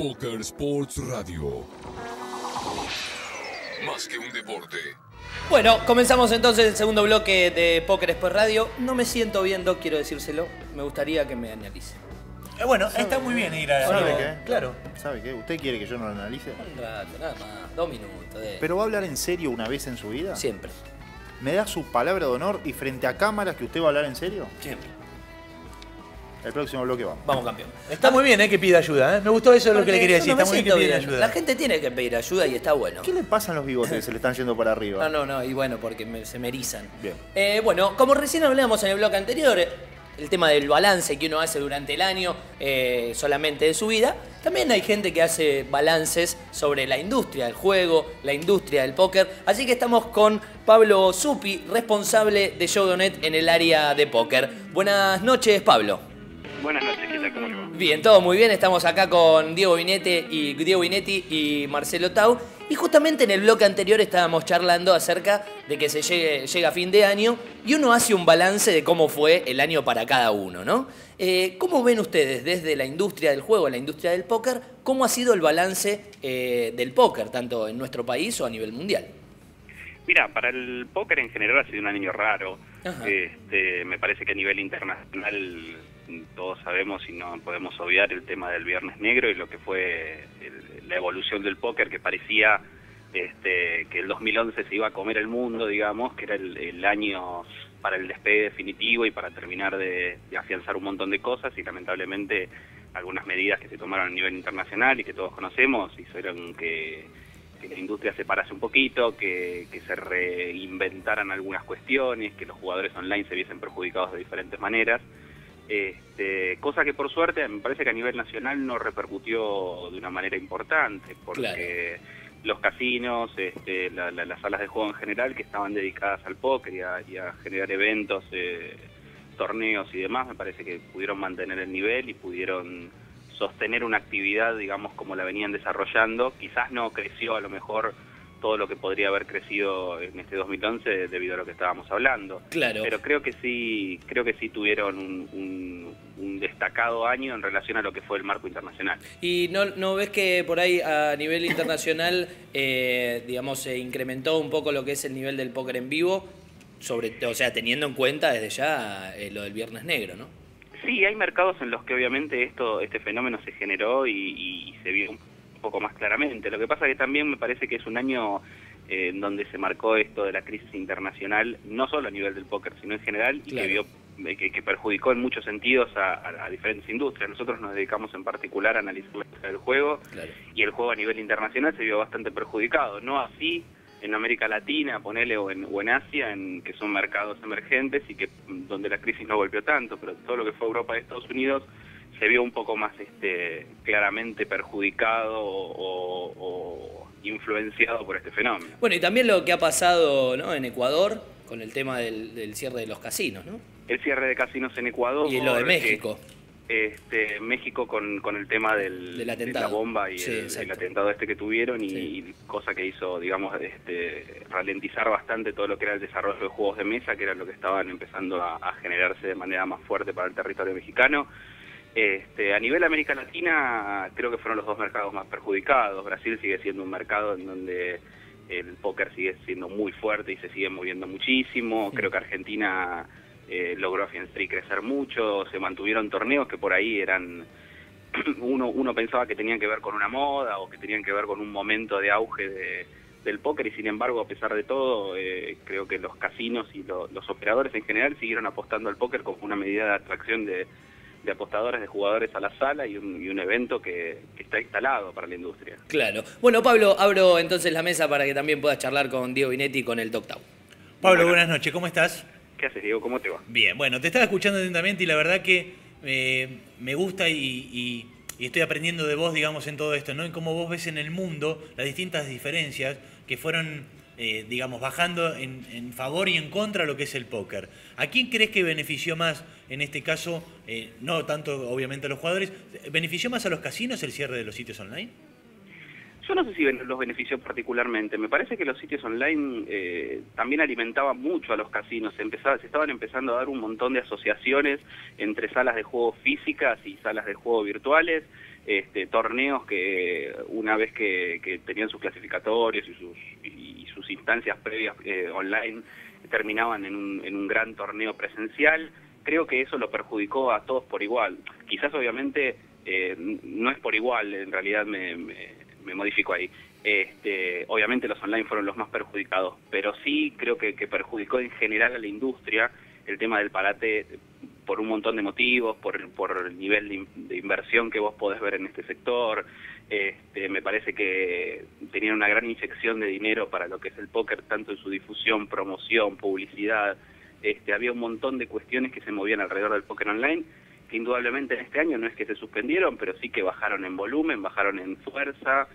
Poker Sports Radio. Más que un deporte. Bueno, comenzamos entonces el segundo bloque de Poker Sports Radio. No me siento viendo, quiero decírselo. Me gustaría que me analice. Bueno, está muy bien ir a... ¿Sabe qué? Claro. ¿Sabe qué? ¿Usted quiere que yo no lo analice? Un rato, nada más, 2 minutos. ¿Pero va a hablar en serio una vez en su vida? Siempre. ¿Me da su palabra de honor y frente a cámaras que usted va a hablar en serio? Siempre. El próximo bloque vamos. Vamos, campeón. Está muy bien que pida ayuda. Me gustó eso, lo que le quería decir. Yo no Está me muy bien que siento pida bien. ayuda. La gente tiene que pedir ayuda y está bueno. ¿Qué le pasan los bigotes que se le están yendo para arriba? No, y bueno, porque se me erizan. Bien. Bueno, como recién hablábamos en el bloque anterior, el tema del balance que uno hace durante el año solamente de su vida, también hay gente que hace balances sobre la industria del juego, la industria del póker. Así que estamos con Pablo Zuppi, responsable de Yogonet en el área de póker. Buenas noches, Pablo. Buenas noches, ¿qué tal? ¿Cómo le va? Bien, todo muy bien. Estamos acá con Diego Binetti y Marcelo Tau. Y justamente en el bloque anterior estábamos charlando acerca de que llega fin de año y uno hace un balance de cómo fue el año para cada uno, ¿no? ¿Cómo ven ustedes desde la industria del juego, la industria del póker, cómo ha sido el balance del póker, tanto en nuestro país o a nivel mundial? Mira, para el póker en general ha sido un año raro. Me parece que a nivel internacional todos sabemos y no podemos obviar el tema del Viernes Negro y lo que fue la evolución del póker, que parecía que el 2011 se iba a comer el mundo, digamos, que era el año para el despegue definitivo y para terminar de afianzar un montón de cosas, y lamentablemente algunas medidas que se tomaron a nivel internacional y que todos conocemos hicieron que la industria se parase un poquito, que se reinventaran algunas cuestiones, que los jugadores online se viesen perjudicados de diferentes maneras. Cosa que por suerte me parece que a nivel nacional no repercutió de una manera importante, porque los casinos, las salas de juego en general que estaban dedicadas al póker y a generar eventos, torneos y demás, me parece que pudieron mantener el nivel y pudieron sostener una actividad, digamos, como la venían desarrollando. Quizás no creció a lo mejor todo lo que podría haber crecido en este 2011 debido a lo que estábamos hablando. Claro. Pero creo que sí tuvieron un destacado año en relación a lo que fue el marco internacional. ¿Y no ves que por ahí a nivel internacional, digamos, se incrementó un poco lo que es el nivel del póker en vivo, o sea, teniendo en cuenta desde ya lo del Viernes Negro, ¿no? Sí, hay mercados en los que obviamente este fenómeno se generó y se vio un poco más claramente. Lo que pasa que también me parece que es un año en donde se marcó esto de la crisis internacional, no solo a nivel del póker, sino en general, y claro, que perjudicó en muchos sentidos a diferentes industrias. Nosotros nos dedicamos en particular a analizar la industria del juego, claro, y el juego a nivel internacional se vio bastante perjudicado. No así en América Latina, ponele, o en Asia, que son mercados emergentes y que donde la crisis no golpeó tanto, pero todo lo que fue Europa y Estados Unidos se vio un poco más claramente perjudicado o influenciado por este fenómeno. Bueno, y también lo que ha pasado, ¿no?, en Ecuador con el tema del cierre de los casinos, ¿no? El cierre de casinos en Ecuador. Y lo de México. México con el tema del atentado, de la bomba y sí, el atentado que tuvieron, sí, y cosa que hizo, digamos, ralentizar bastante todo lo que era el desarrollo de juegos de mesa, que era lo que estaban empezando a generarse de manera más fuerte para el territorio mexicano. A nivel América Latina creo que fueron los dos mercados más perjudicados. Brasil sigue siendo un mercado en donde el póker sigue siendo muy fuerte y se sigue moviendo muchísimo. Creo que Argentina logró afianzar y crecer mucho. Se mantuvieron torneos que por ahí eran uno pensaba que tenían que ver con una moda o que tenían que ver con un momento de auge del póker, y sin embargo, a pesar de todo, creo que los casinos y los operadores en general siguieron apostando al póker como una medida de atracción de apostadores, de jugadores a la sala, y un evento que está instalado para la industria. Claro. Bueno, Pablo, abro entonces la mesa para que también puedas charlar con Diego Binetti y con el Doc Tau. Pablo, buenas noches, ¿cómo estás? ¿Qué haces, Diego? ¿Cómo te va? Bien, bueno, te estaba escuchando atentamente y la verdad que me gusta y estoy aprendiendo de vos, digamos, en todo esto, ¿no? En cómo vos ves en el mundo las distintas diferencias que fueron, digamos, bajando en favor y en contra de lo que es el póker. ¿A quién crees que benefició más, en este caso, no tanto obviamente a los jugadores, benefició más a los casinos el cierre de los sitios online? Yo no sé si los benefició particularmente. Me parece que los sitios online también alimentaban mucho a los casinos. Se estaban empezando a dar un montón de asociaciones entre salas de juego físicas y salas de juego virtuales. torneos que una vez que tenían sus clasificatorios y sus instancias previas online terminaban en un gran torneo presencial. Creo que eso lo perjudicó a todos por igual. Quizás obviamente no es por igual, en realidad me modifico ahí. Obviamente los online fueron los más perjudicados, pero sí creo que perjudicó en general a la industria el tema del parate por un montón de motivos, por el nivel de inversión que vos podés ver en este sector. Me parece que tenían una gran inyección de dinero para lo que es el póker, tanto en su difusión, promoción, publicidad. Había un montón de cuestiones que se movían alrededor del póker online, que indudablemente en este año no es que se suspendieron, pero sí que bajaron en volumen, bajaron en fuerza,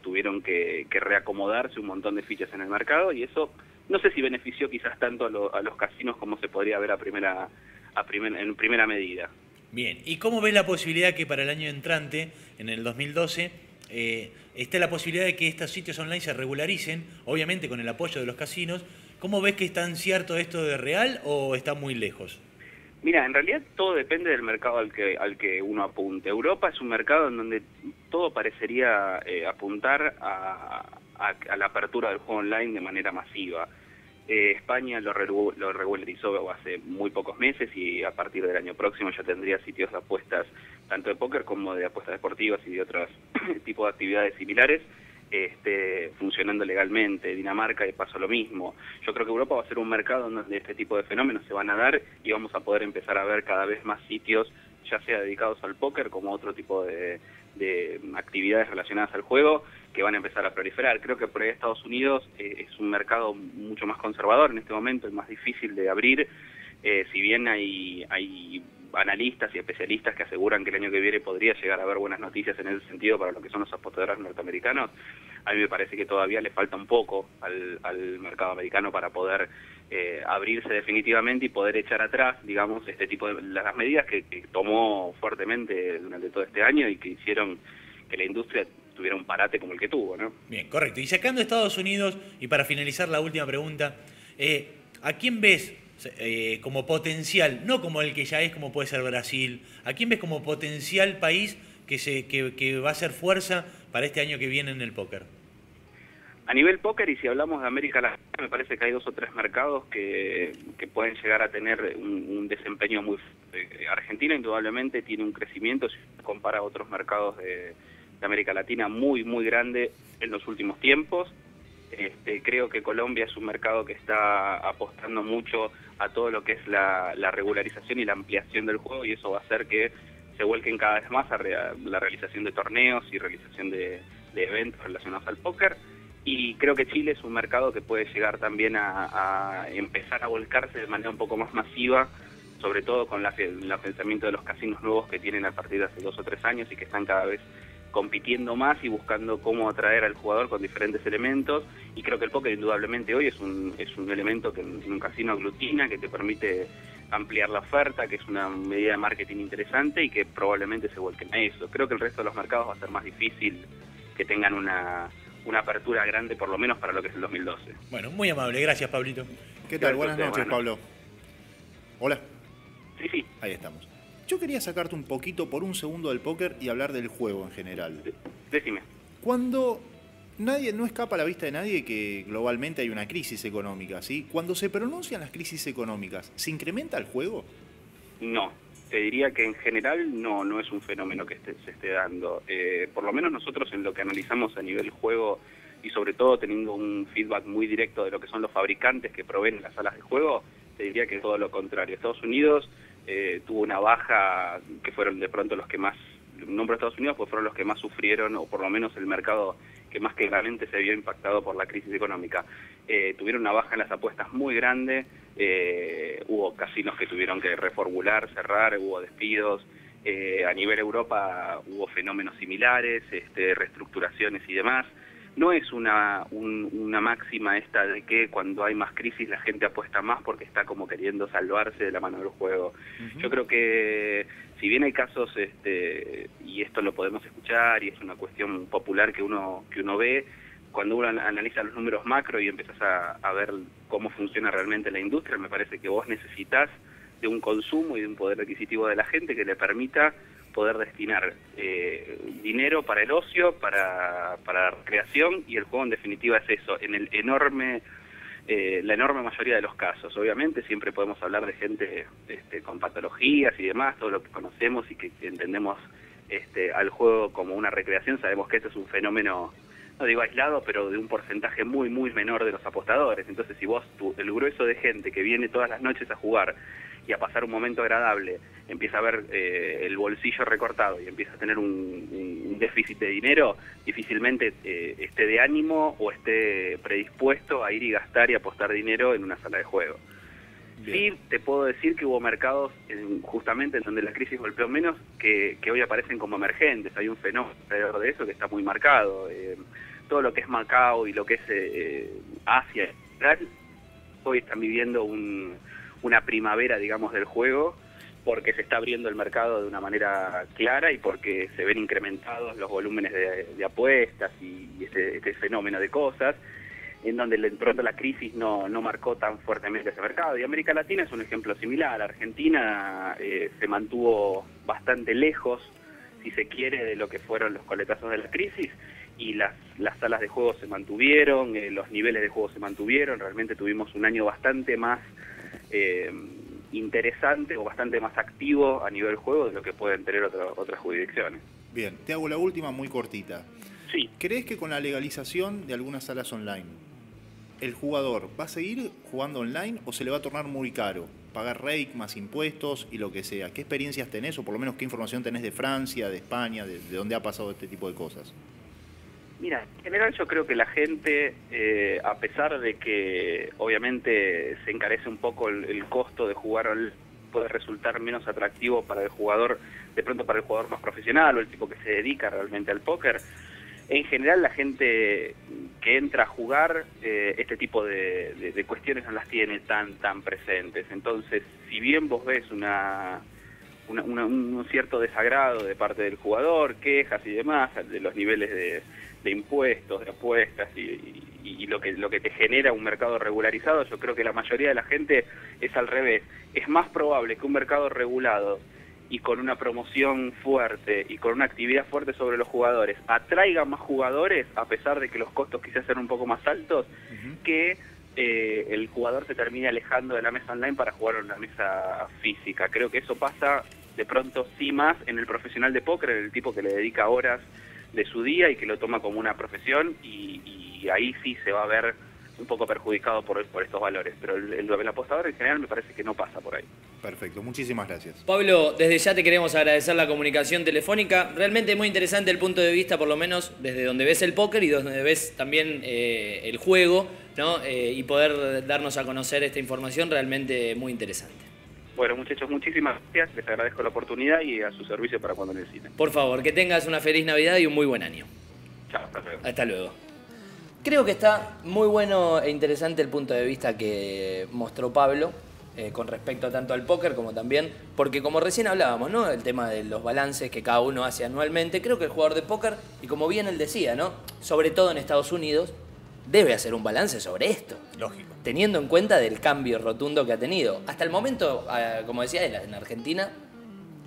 tuvieron que reacomodarse un montón de fichas en el mercado, y eso no sé si benefició quizás tanto a los casinos como se podría ver en primera medida. Bien, ¿y cómo ves la posibilidad que para el año entrante, en el 2012, esté la posibilidad de que estos sitios online se regularicen, obviamente con el apoyo de los casinos? ¿Cómo ves que es tan cierto esto de real o está muy lejos? Mira, en realidad todo depende del mercado al que uno apunte. Europa es un mercado en donde todo parecería apuntar a la apertura del juego online de manera masiva. España lo regularizó hace muy pocos meses y a partir del año próximo ya tendría sitios de apuestas tanto de póker como de apuestas deportivas y de otros tipos de actividades similares funcionando legalmente. Dinamarca pasó lo mismo. Yo creo que Europa va a ser un mercado donde este tipo de fenómenos se van a dar y vamos a poder empezar a ver cada vez más sitios, ya sea dedicados al póker como otro tipo de actividades relacionadas al juego, que van a empezar a proliferar. Creo que por ahí Estados Unidos es un mercado mucho más conservador en este momento, es más difícil de abrir, si bien hay analistas y especialistas que aseguran que el año que viene podría llegar a haber buenas noticias en ese sentido para lo que son los apostadores norteamericanos. A mí me parece que todavía le falta un poco al mercado americano para poder abrirse definitivamente y poder echar atrás, digamos, este tipo de las medidas que tomó fuertemente durante todo este año y que hicieron que la industria tuviera un parate como el que tuvo, ¿no? Bien, correcto. Y sacando a Estados Unidos, y para finalizar la última pregunta, ¿a quién ves como potencial, no como el que ya es, como puede ser Brasil, a quién ves como potencial país que va a ser fuerza para este año que viene en el póker? A nivel póker, y si hablamos de América Latina, me parece que hay 2 o 3 mercados que pueden llegar a tener un desempeño muy fuerte. Argentina indudablemente tiene un crecimiento, si se compara a otros mercados de América Latina, muy, muy grande en los últimos tiempos. Creo que Colombia es un mercado que está apostando mucho a todo lo que es la regularización y la ampliación del juego, y eso va a hacer que se vuelquen cada vez más a la realización de torneos y realización de eventos relacionados al póker. Y creo que Chile es un mercado que puede llegar también a empezar a volcarse de manera un poco más masiva, sobre todo con el pensamiento de los casinos nuevos que tienen a partir de hace 2 o 3 años y que están cada vez compitiendo más y buscando cómo atraer al jugador con diferentes elementos. Y creo que el póker indudablemente hoy es un elemento que en un casino aglutina, que te permite ampliar la oferta, que es una medida de marketing interesante y que probablemente se vuelquen a eso. Creo que el resto de los mercados va a ser más difícil que tengan una apertura grande, por lo menos para lo que es el 2012. Bueno, muy amable. Gracias, Pablito. ¿Qué tal? Buenas noches, Pablo. Hola. Sí. Ahí estamos. Yo quería sacarte un poquito por un segundo del póker y hablar del juego en general. Decime. Cuando no escapa a la vista de nadie que globalmente hay una crisis económica, ¿sí? Cuando se pronuncian las crisis económicas, ¿se incrementa el juego? No, te diría que en general no es un fenómeno que se esté dando. Por lo menos nosotros en lo que analizamos a nivel juego y sobre todo teniendo un feedback muy directo de lo que son los fabricantes que proveen las salas de juego, te diría que todo lo contrario. Estados Unidos tuvo una baja que fueron de pronto los que más, nombro Estados Unidos, pues fueron los que más sufrieron, o por lo menos el mercado que más claramente se vio impactado por la crisis económica. Tuvieron una baja en las apuestas muy grande, hubo casinos que tuvieron que reformular, cerrar, hubo despidos. A nivel Europa hubo fenómenos similares, reestructuraciones y demás. No es una máxima esta de que cuando hay más crisis la gente apuesta más porque está como queriendo salvarse de la mano del juego. Yo creo que si bien hay casos, y esto lo podemos escuchar y es una cuestión popular que uno ve, cuando uno analiza los números macro y empiezas a ver cómo funciona realmente la industria, me parece que vos necesitas de un consumo y de un poder adquisitivo de la gente que le permita, por lo menos, el mercado poder destinar dinero para el ocio, para la recreación, y el juego en definitiva es eso, en el la enorme mayoría de los casos. Obviamente siempre podemos hablar de gente con patologías y demás, todo lo que conocemos y que entendemos al juego como una recreación. Sabemos que este es un fenómeno, no digo aislado, pero de un porcentaje muy, muy menor de los apostadores. Entonces, si vos, el grueso de gente que viene todas las noches a jugar y a pasar un momento agradable, empieza a ver el bolsillo recortado y empieza a tener un déficit de dinero, difícilmente esté de ánimo o esté predispuesto a ir y gastar y apostar dinero en una sala de juego. Bien. Sí, te puedo decir que hubo mercados justamente en donde la crisis golpeó menos que hoy aparecen como emergentes. Hay un fenómeno alrededor de eso que está muy marcado. Todo lo que es Macao y lo que es Asia en general, hoy están viviendo una primavera, digamos, del juego, porque se está abriendo el mercado de una manera clara y porque se ven incrementados los volúmenes de apuestas y este fenómeno de cosas, en donde de pronto la crisis no marcó tan fuertemente ese mercado. Y América Latina es un ejemplo similar. Argentina se mantuvo bastante lejos, si se quiere, de lo que fueron los coletazos de la crisis, y las salas de juego se mantuvieron, los niveles de juego se mantuvieron. Realmente tuvimos un año bastante más interesante o bastante más activo a nivel juego de lo que pueden tener otras jurisdicciones. Bien, te hago la última muy cortita. Sí. ¿Crees que con la legalización de algunas salas online, el jugador va a seguir jugando online o se le va a tornar muy caro? Pagar rake más impuestos y lo que sea. ¿Qué experiencias tenés o por lo menos qué información tenés de Francia, de España, de dónde ha pasado este tipo de cosas? Mira, en general yo creo que la gente, a pesar de que obviamente se encarece un poco el costo de jugar, puede resultar menos atractivo para el jugador, de pronto para el jugador más profesional o el tipo que se dedica realmente al póker. En general la gente que entra a jugar este tipo de cuestiones no las tiene tan presentes. Entonces, si bien vos ves un cierto desagrado de parte del jugador, quejas y demás, de los niveles de impuestos, de apuestas y lo que te genera un mercado regularizado, yo creo que la mayoría de la gente es al revés. Es más probable que un mercado regulado y con una promoción fuerte y con una actividad fuerte sobre los jugadores atraiga más jugadores, a pesar de que los costos quizás sean un poco más altos, que el jugador se termine alejando de la mesa online para jugar en una mesa física. Creo que eso pasa de pronto sí más en el profesional de póker, en el tipo que le dedica horas de su día y que lo toma como una profesión, y ahí sí se va a ver un poco perjudicado por estos valores, pero el apostador en general me parece que no pasa por ahí. Perfecto, muchísimas gracias. Pablo, desde ya te queremos agradecer la comunicación telefónica. Realmente muy interesante el punto de vista, por lo menos desde donde ves el póker y donde ves también el juego, ¿no? Y poder darnos a conocer esta información realmente muy interesante. Bueno, muchachos, muchísimas gracias, les agradezco la oportunidad y a su servicio para cuando necesiten. Por favor, que tengas una feliz Navidad y un muy buen año. Chao, hasta luego. Hasta luego. Creo que está muy bueno e interesante el punto de vista que mostró Pablo con respecto tanto al póker como también, porque como recién hablábamos, ¿no? El tema de los balances que cada uno hace anualmente. Creo que el jugador de póker, y como bien él decía, ¿no? Sobre todo en Estados Unidos, debe hacer un balance sobre esto. Lógico. Teniendo en cuenta del cambio rotundo que ha tenido. Hasta el momento, como decía él, en Argentina...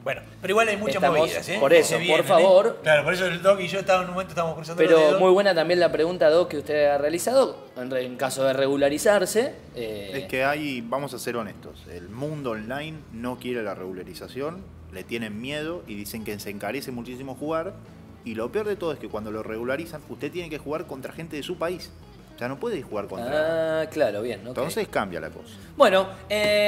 Bueno, pero igual hay muchas Estamos, movidas, ¿eh? por eso, por favor. Claro, por eso el Doc y yo en un momento estábamos cruzando los Pero dedos. muy buena también la pregunta, Doc, que usted ha realizado. En caso de regularizarse... Es que vamos a ser honestos, el mundo online no quiere la regularización, le tienen miedo y dicen que se encarece muchísimo jugar. Y lo peor de todo es que cuando lo regularizan, usted tiene que jugar contra gente de su país. O sea, no puede jugar contra... claro, bien. Okay. Entonces cambia la cosa. Bueno,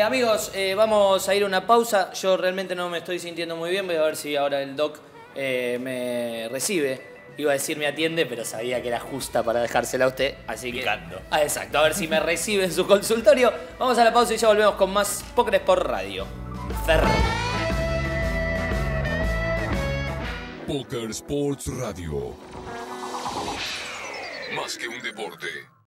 amigos, vamos a ir a una pausa. Yo realmente no me estoy sintiendo muy bien. Voy a ver si ahora el Doc me recibe. Iba a decir me atiende, pero sabía que era justa para dejársela a usted. Así que... Picando. Exacto, a ver si me recibe en su consultorio. Vamos a la pausa y ya volvemos con más Póker por Radio. Poker Sports Radio. Más que un deporte.